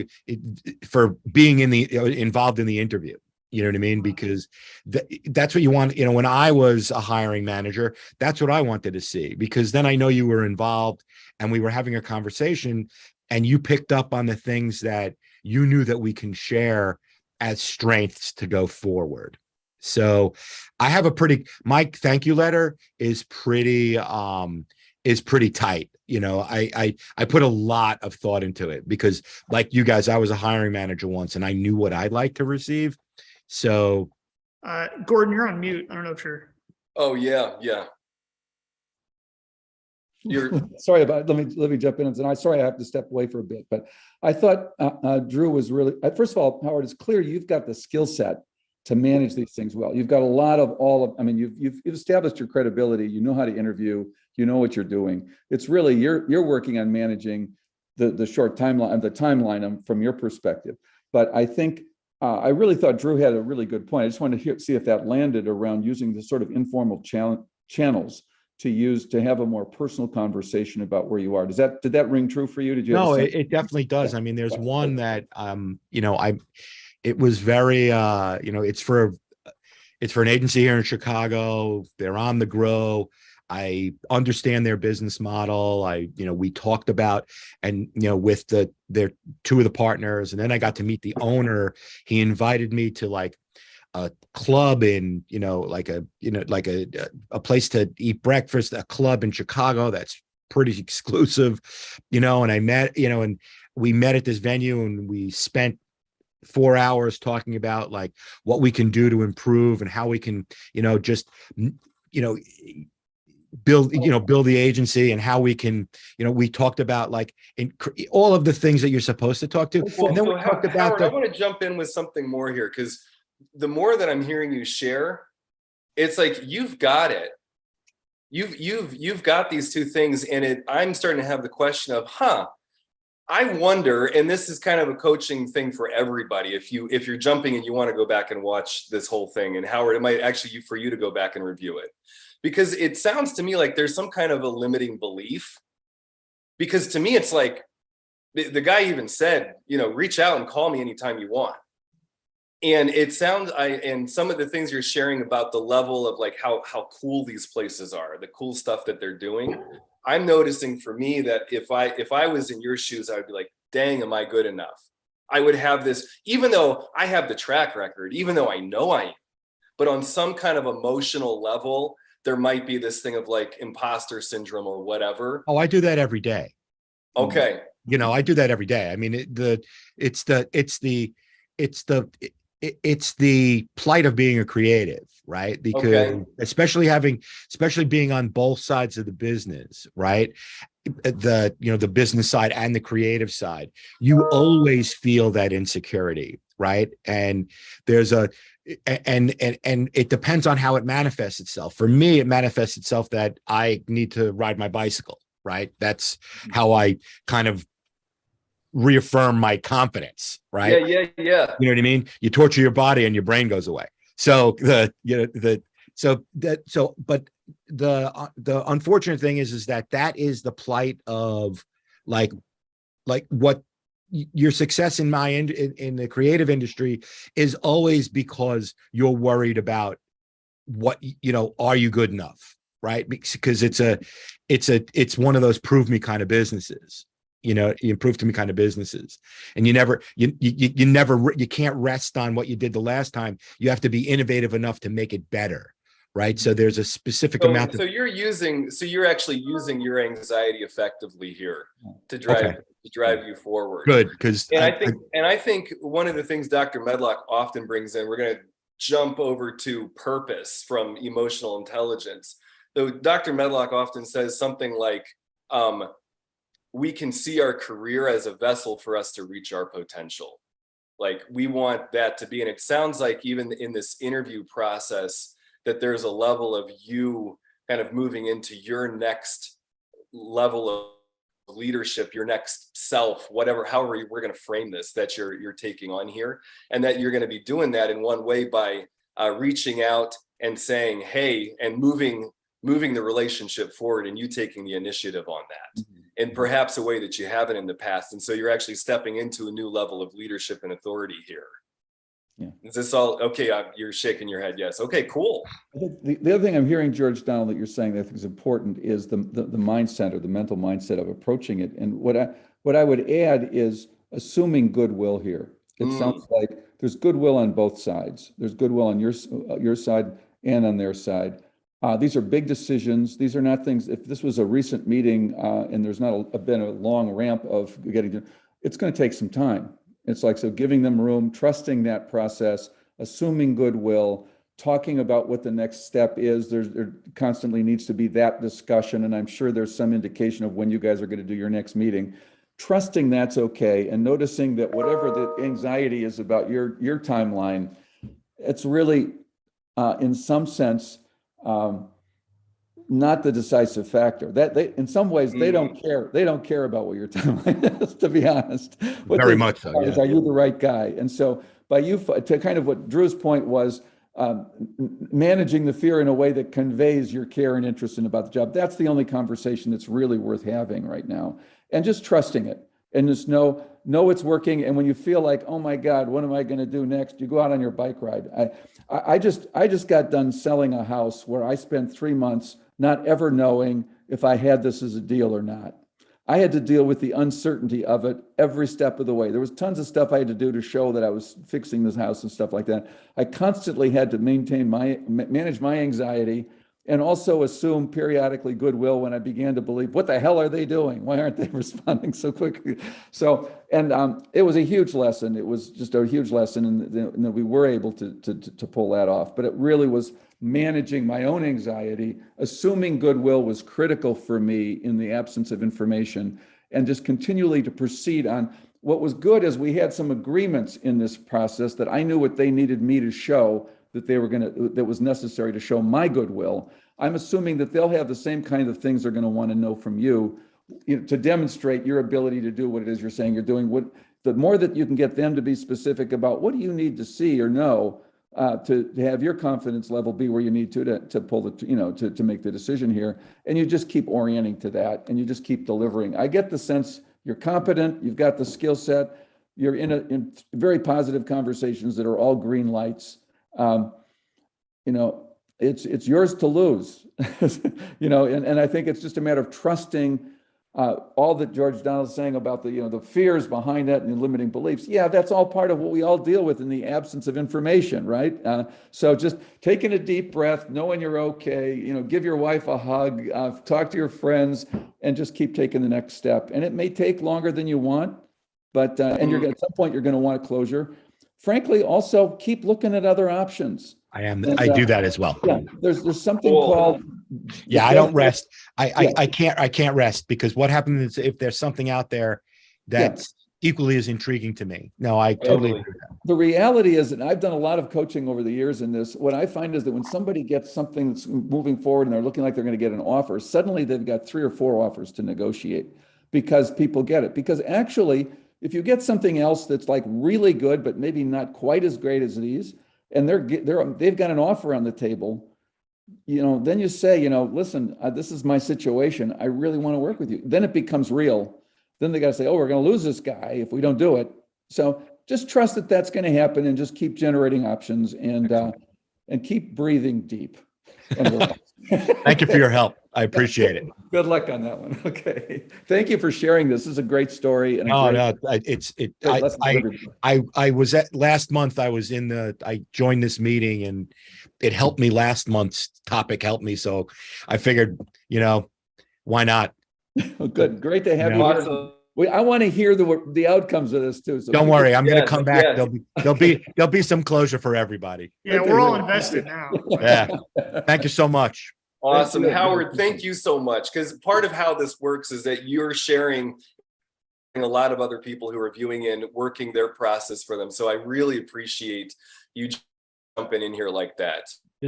for being involved in the interview. You know what I mean? Because that's what you want. When I was a hiring manager, that's what I wanted to see, because then I know you were involved and we were having a conversation and you picked up on the things that you knew that we can share as strengths to go forward. So I have my thank you letter is pretty tight. I put a lot of thought into it because, like you guys, I was a hiring manager once and I knew what I'd like to receive. So, Gordon, you're on mute. I don't know if you're. Oh yeah. Sorry about it. Let me jump in, and sorry I have to step away for a bit, but I thought Drew was really. First of all, Howard, it's clear you've got the skill set to manage these things well. You've got a lot of you've established your credibility. You know how to interview. You know what you're doing. It's really you're working on managing the short timeline, the timeline from your perspective. But I think. I really thought Drew had a really good point. I just wanted to see if that landed around using the sort of informal channels to have a more personal conversation about where you are. Did that ring true for you? Did you? No, it definitely does. Yeah. I mean, there's one that it was very it's for an agency here in Chicago. They're on the grow. I understand their business model. We talked about, and, with their two of the partners, and then I got to meet the owner. He invited me to like a club in, like a place to eat breakfast, a club in Chicago that's pretty exclusive, and I met, and we met at this venue and we spent 4 hours talking about like what we can do to improve and how we can, build the agency and how we can, we talked about like all of the things that you're supposed to talk to. Well, and then so we talked about Howard, I want to jump in with something more here, because the more that I'm hearing you share, it's like you've got it. You've got these two things, and I'm starting to have the question of, I wonder, and this is kind of a coaching thing for everybody. If you're jumping and you want to go back and watch this whole thing, and Howard, it might actually for you to go back and review it. Because it sounds to me like there's some kind of a limiting belief. Because to me, it's like the guy even said, reach out and call me anytime you want. And it sounds, and some of the things you're sharing about the level of like how cool these places are, the cool stuff that they're doing. I'm noticing for me that if I was in your shoes, I would be like, dang, am I good enough? I would have this, even though I have the track record, even though I know I am, but on some kind of emotional level, there might be this thing of like imposter syndrome or whatever. Oh, I do that every day. Okay. I do that every day. I mean, it's the plight of being a creative, right? Because especially being on both sides of the business, right? The business side and the creative side, you always feel that insecurity, right? And there's and it depends on how it manifests itself. For me, it manifests itself that I need to ride my bicycle, right? That's how I kind of reaffirm my confidence, right? Yeah. You know what I mean? You torture your body and your brain goes away. So but the unfortunate thing is that is the plight of like what your success in in the creative industry is always because you're worried about what, are you good enough? Right. Because it's one of those prove me kind of businesses, you prove to me kind of businesses, and you can't rest on what you did the last time. You have to be innovative enough to make it better. Right. So there's a specific amount. So you're actually using your anxiety effectively here to drive you forward. Good. Because I think one of the things Dr. Medlock often brings in, we're going to jump over to purpose from emotional intelligence. Though Dr. Medlock often says something like, we can see our career as a vessel for us to reach our potential. Like we want that to be, and it sounds like even in this interview process, that there's a level of you kind of moving into your next level of leadership, your next self, however we're going to frame this, that you're taking on here, and that you're going to be doing that in one way by reaching out and saying, hey, and moving the relationship forward, and you taking the initiative on that, in perhaps a way that you haven't in the past. And so you're actually stepping into a new level of leadership and authority here. Yeah. Is this all okay? You're shaking your head. Yes. Okay, cool. I think the other thing I'm hearing, George Donald, that you're saying that I think is important is the mindset, or the mental mindset of approaching it. And what I would add is assuming goodwill here. It sounds like there's goodwill on both sides. There's goodwill on your side and on their side. These are big decisions. These are not things. If this was a recent meeting and there's not been a long ramp of getting to, it's going to take some time. It's like, so giving them room, trusting that process, assuming goodwill, talking about what the next step is. There constantly needs to be that discussion. And I'm sure there's some indication of when you guys are going to do your next meeting. Trusting that's okay. And noticing that whatever the anxiety is about your timeline, it's really, in some sense, not the decisive factor. That they, in some ways, they don't care. They don't care about what your timeline is, to be honest. What Very much so. Is, are you the right guy? And so, by you, to kind of what Drew's point was, managing the fear in a way that conveys your care and interest in about the job. That's the only conversation that's really worth having right now. And just trusting it, and just know it's working. And when you feel like, oh my God, what am I going to do next? You go out on your bike ride. I just got done selling a house where I spent 3 months not ever knowing if I had this as a deal or not. I had to deal with the uncertainty of it every step of the way. There was tons of stuff I had to do to show that I was fixing this house and stuff like that. I constantly had to manage my anxiety, and also assume periodically goodwill when I began to believe, what the hell are they doing? Why aren't they responding so quickly? So, and it was a huge lesson. It was just a huge lesson, and that we were able to pull that off. But it really was managing my own anxiety. Assuming goodwill was critical for me in the absence of information, and just continually to proceed on. What was good is we had some agreements in this process that I knew what they needed me to show, that was necessary to show my goodwill. I'm assuming that they'll have the same kind of things they're going to want to know from you, to demonstrate your ability to do what it is you're saying you're doing. The more that you can get them to be specific about what do you need to see or know, to have your confidence level be where you need to pull the, to make the decision here. And you just keep orienting to that, and you just keep delivering. I get the sense you're competent, you've got the skill set, you're in very positive conversations that are all green lights. It's yours to lose, and I think it's just a matter of trusting all that George Donald's saying about the fears behind that and the limiting beliefs. Yeah, that's all part of what we all deal with in the absence of information, right? So just taking a deep breath, knowing you're okay, give your wife a hug, talk to your friends, and just keep taking the next step. And it may take longer than you want, but and at some point you're going to want a closure. Frankly, also keep looking at other options. I do that as well. Yeah, there's something called. Yeah, I don't rest. I can't rest, because what happens if there's something out there that's equally as intriguing to me? No, I totally agree with that. The reality is, and I've done a lot of coaching over the years in this, what I find is that when somebody gets something that's moving forward and they're looking like they're going to get an offer, suddenly they've got 3 or 4 offers to negotiate, because people get it. Because actually, if you get something else that's like really good, but maybe not quite as great as these, and they've got an offer on the table, then you say, listen, this is my situation. I really want to work with you. Then it becomes real. Then they got to say, oh, we're going to lose this guy if we don't do it. So just trust that that's going to happen, and just keep generating options, and keep breathing deep. Thank you for your help. I appreciate it. Good luck on that one. Okay. Thank you for sharing this. This is a great story. And I was at last month. I joined this meeting, and it helped me. Last month's topic helped me. So I figured, why not? Oh, good. Great to have you here. Awesome. I want to hear the outcomes of this too. So don't worry, I'm going to come back. Yes. There'll be some closure for everybody. Yeah, we're all invested now. Yeah. Thank you so much. Awesome. Howard, thank you so much. Because part of how this works is that you're sharing a lot of other people who are viewing in, working their process for them. So I really appreciate you jumping in here like that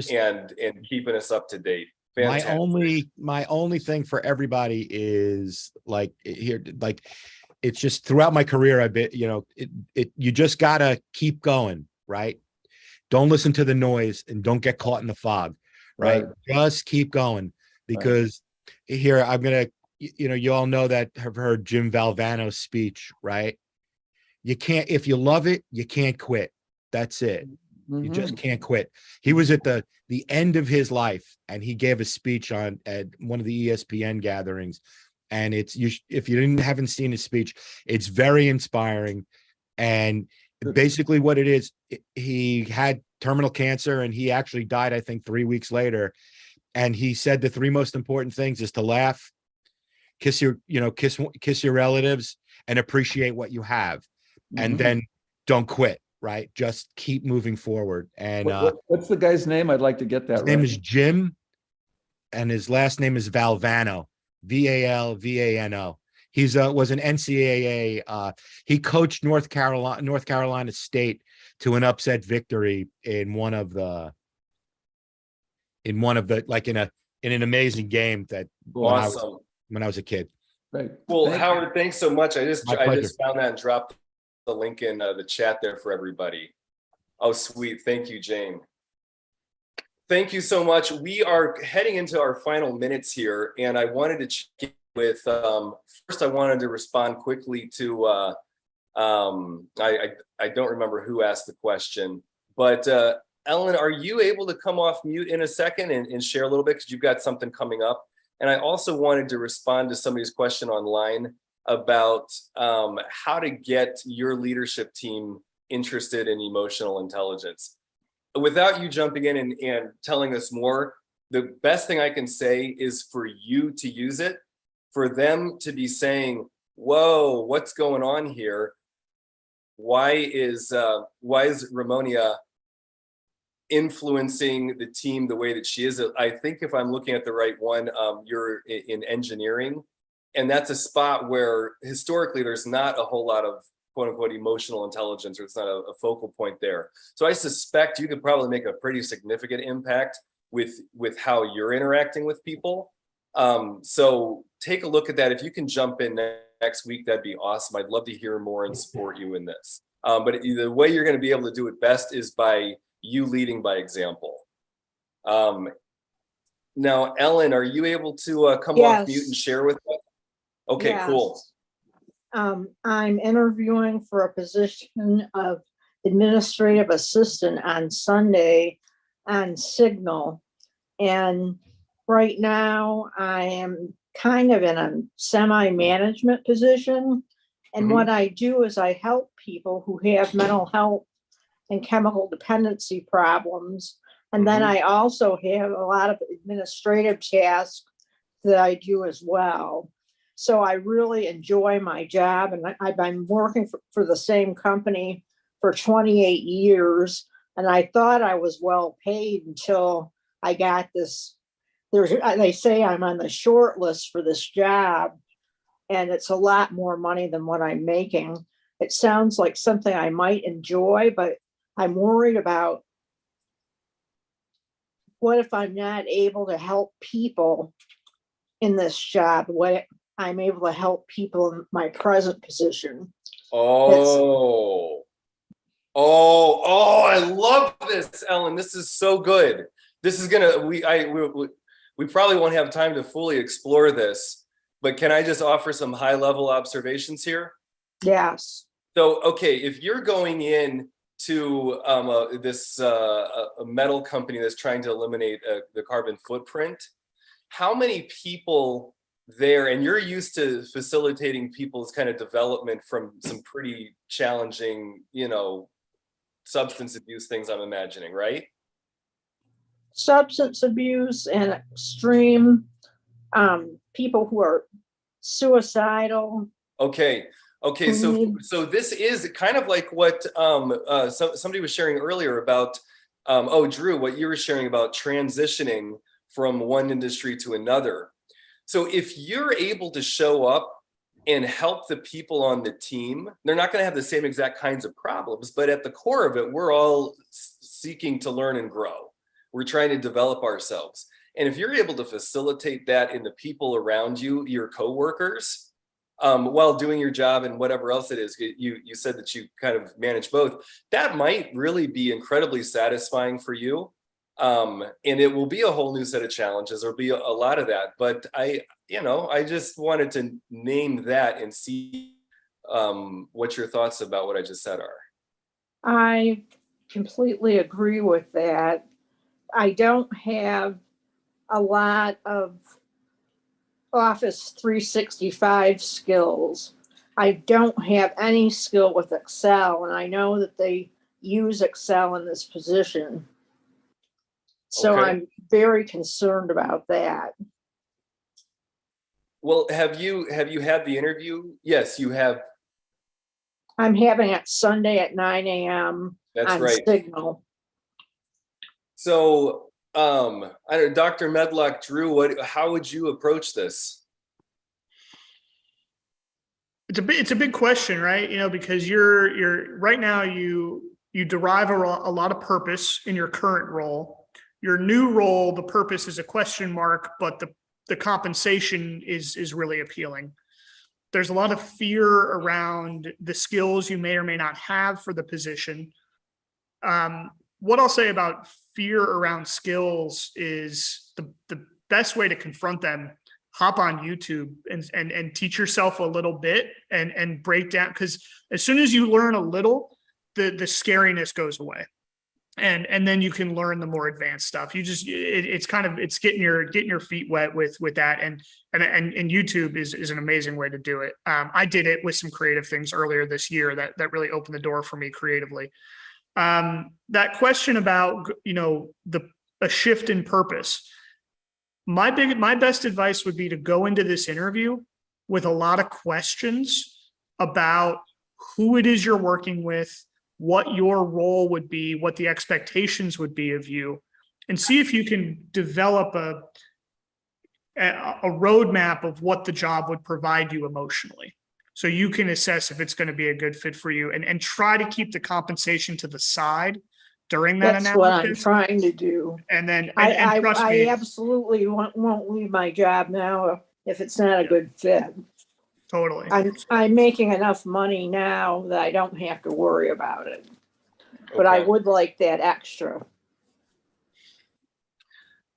and keeping us up to date. Fantastic. My only thing for everybody is it's just throughout my career, I've been, you just gotta keep going, right? Don't listen to the noise and don't get caught in the fog, right? Just keep going, because here I'm gonna, you all know that have heard Jim Valvano's speech, right? You can't, if you love it, you can't quit. That's it. You just can't quit. He was at the end of his life, and he gave a speech at one of the ESPN gatherings. And if you haven't seen his speech, it's very inspiring. And basically what it is, he had terminal cancer, and he actually died, I think, 3 weeks later. And he said the three most important things is to laugh, kiss your relatives, and appreciate what you have. And then don't quit. Right, just keep moving forward. And what's the guy's name? I'd like to get that. His name is Jim, and his last name is Valvano, Valvano. He's was an NCAA. He coached North Carolina State to an upset victory in one of the like in an amazing game that Awesome. when I was a kid. Right. Well, Howard, thanks so much. I just pleasure. found that and dropped the link in the chat there for everybody. Oh, sweet. Thank you, Jane. Thank you so much. We are heading into our final minutes here, and I wanted to check in with, first I wanted to respond quickly to, I don't remember who asked the question, but Ellen, are you able to come off mute in a second and share a little bit, because you've got something coming up? And I also wanted to respond to somebody's question online about how to get your leadership team interested in emotional intelligence. Without you jumping in and telling us more, the best thing I can say is for you to use it, for them to be saying, whoa, what's going on here? Why is Ramonia influencing the team the way that she is? I think if I'm looking at the right one, you're in engineering. And that's a spot where historically there's not a whole lot of quote unquote emotional intelligence, or it's not a focal point there. So I suspect you could probably make a pretty significant impact with how you're interacting with people. So take a look at that. If you can jump in next week, that'd be awesome. I'd love to hear more and support you in this. But the way you're going to be able to do it best is by you leading by example. Now, Ellen, are you able to come off mute and share with us? Okay, yes. Cool. I'm interviewing for a position of administrative assistant on Sunday on Signal. And right now I am kind of in a semi-management position. And what I do is I help people who have mental health and chemical dependency problems. And then I also have a lot of administrative tasks that I do as well. So I really enjoy my job, and I've been working for the same company for 28 years. And I thought I was well paid until I got this. They say I'm on the short list for this job, and it's a lot more money than what I'm making. It sounds like something I might enjoy, but I'm worried about what if I'm not able to help people in this job? What I'm able to help people in my present position. I love this, Ellen. This is so good. this is gonna, we probably won't have time to fully explore this, but can I just offer some high level observations here? Yes. So, okay, if you're going in to a metal company that's trying to eliminate the carbon footprint, how many people there, and you're used to facilitating people's kind of development from some pretty challenging, substance abuse things, I'm imagining, right? Substance abuse and extreme people who are suicidal. Okay. So this is kind of like what somebody was sharing earlier about, Drew, what you were sharing about transitioning from one industry to another. So if you're able to show up and help the people on the team, they're not going to have the same exact kinds of problems, but at the core of it, we're all seeking to learn and grow. We're trying to develop ourselves. And if you're able to facilitate that in the people around you, your coworkers, while doing your job and whatever else it is, you said that you kind of manage both, that might really be incredibly satisfying for you. And it will be a whole new set of challenges. There'll be a lot of that, but I just wanted to name that and see what your thoughts about what I just said are. I completely agree with that. I don't have a lot of Office 365 skills. I don't have any skill with Excel, and I know that they use Excel in this position. So Okay. I'm very concerned about that. Well, have you had the interview? Yes, you have. I'm having it Sunday at 9 a.m. That's on right. Signal. So, I don't know, Dr. Medlock, Drew, how would you approach this? It's a big question, right? Because you're right now you derive a lot of purpose in your current role. Your new role, the purpose is a question mark, but the compensation is really appealing. There's a lot of fear around the skills you may or may not have for the position. What I'll say about fear around skills is the best way to confront them. Hop on YouTube and teach yourself a little bit and break down, because as soon as you learn a little, the scariness goes away. And then you can learn the more advanced stuff. It's getting your feet wet with that. And YouTube is an amazing way to do it. I did it with some creative things earlier this year that really opened the door for me creatively. That question about, a shift in purpose. My best advice would be to go into this interview with a lot of questions about who it is you're working with, what your role would be, what the expectations would be of you, and see if you can develop a roadmap of what the job would provide you emotionally. So you can assess if it's going to be a good fit for you, and try to keep the compensation to the side during that That's analysis. what I'm trying to do. And then I trust me, absolutely won't leave my job now if it's not a good fit. totally. I'm making enough money now that I don't have to worry about it. But I Okay. would like that extra.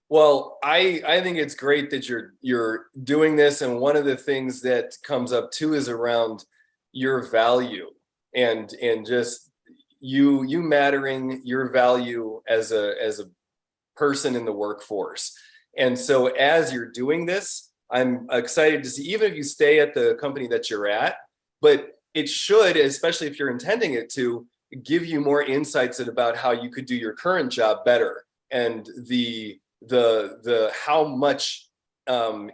Well, I think it's great that you're doing this, and one of the things that comes up too is around your value and just you mattering, your value as a person in the workforce. And so as you're doing this, I'm excited to see, even if you stay at the company that you're at, but it should, especially if you're intending it to, give you more insights about how you could do your current job better, and the how much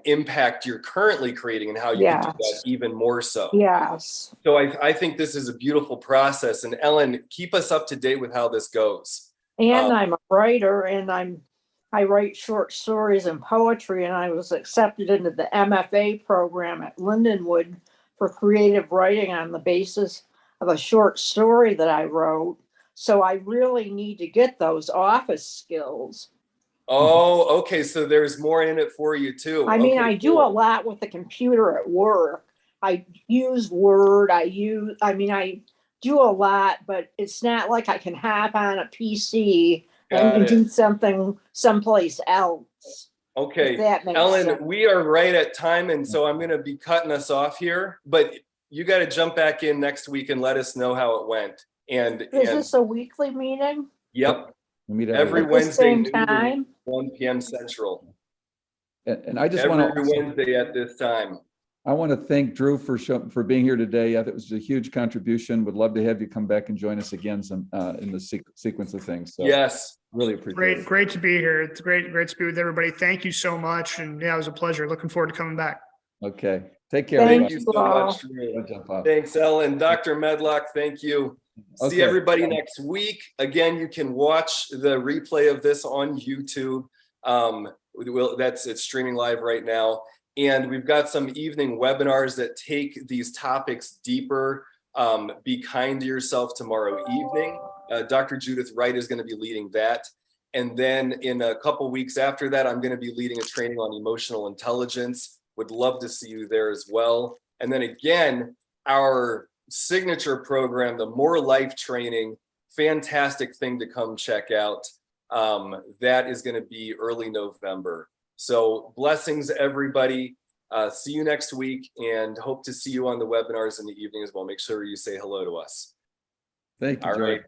impact you're currently creating and how you can do that Yes. even more so. Yes. So I think this is a beautiful process. And Ellen, keep us up to date with how this goes. And I'm a writer, and I write short stories and poetry, and I was accepted into the MFA program at Lindenwood for creative writing on the basis of a short story that I wrote. So I really need to get those office skills. Oh, okay. So there's more in it for you too. I mean, Okay, I do cool. a lot with the computer at work. I use Word. I do a lot, but it's not like I can hop on a PC Got and it. do something someplace else. Okay, If that makes Ellen, sense. we are right at time, and so I'm gonna be cutting us off here, but you gotta jump back in next week and let us know how it went. And Is this a weekly meeting yep, We meet every at the Wednesday, same noon to time? 1 p.m. Central. And I just Every want to, Wednesday at this time. I want to thank Drew for being here today. I think it was a huge contribution. Would love to have you come back and join us again some in the sequence of things. So Yes. really appreciate it. Great to be here. It's great to be with everybody. Thank you so much. And yeah, it was a pleasure. Looking forward to coming back. Okay. Take care. Thank Thank you you so all. much, Drew. Don't jump off. Thanks, Ellen. Dr. Medlock, thank you. See Okay. everybody next week. Again, you can watch the replay of this on YouTube. It's streaming live right now. And we've got some evening webinars that take these topics deeper. Be kind to yourself tomorrow evening. Dr. Judith Wright is going to be leading that. And then in a couple weeks after that, I'm going to be leading a training on emotional intelligence. Would love to see you there as well. And then again, our signature program, the More Life Training, fantastic thing to come check out. That is going to be early November. So blessings, everybody. See you next week, and hope to see you on the webinars in the evening as well. Make sure you say hello to us. Thank you, All George. right.